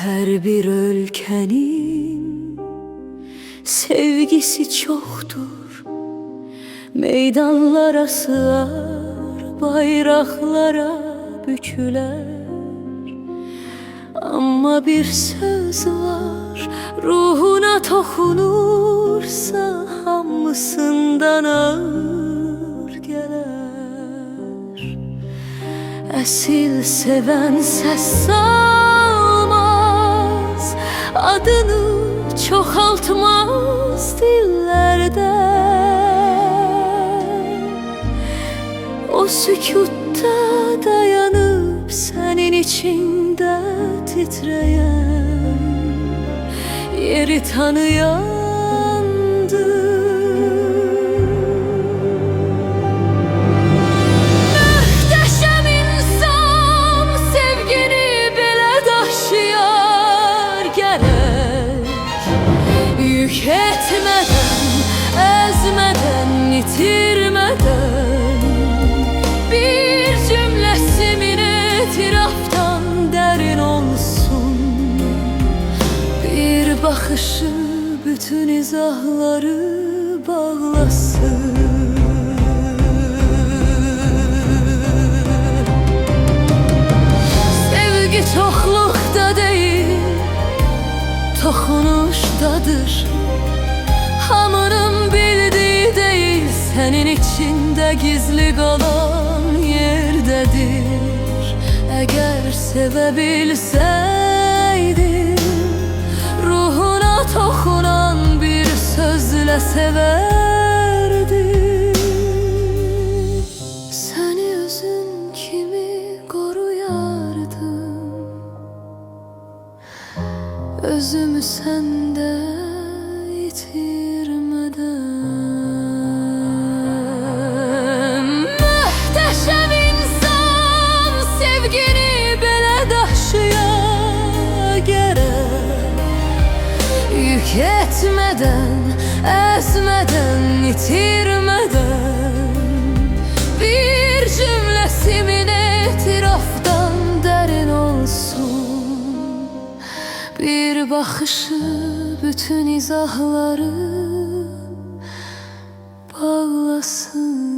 Her bir ülkenin sevgisi çoktur. Meydanlara sığar, bayraklara büküler. Ama bir söz var, ruhuna tokunursa hamısından ağır gelir. Esil seven ses salmaz, adını çoxaltmaz dillerde. O sükutta dayanıp senin içinde titreyen yeri tanıyandır. Möhteşem insan sevgini belə daşıyar gerek. Yük etmeden, ezmeden, itirmeden, bir cümlesimin etiraftan derin olsun. Bir bakışı bütün izahları bağlasın. Sevgi çoxluqda değil, toxunuşdadır. Hamının bildiği değil, senin içinde gizli kalan yerdedir. Eğer sevebilseydim, ruhuna tokunan bir sözle severdim. Seni özün kimi koruyardım, özümü sende yitirmeden. Möhteşem insan sevgini belə daşıya gerek. Yük etmeden, ezmeden, itirmeden, bir cümlesimin etiraftan derin olsun. Bir bakışı bütün izahları bağlasın.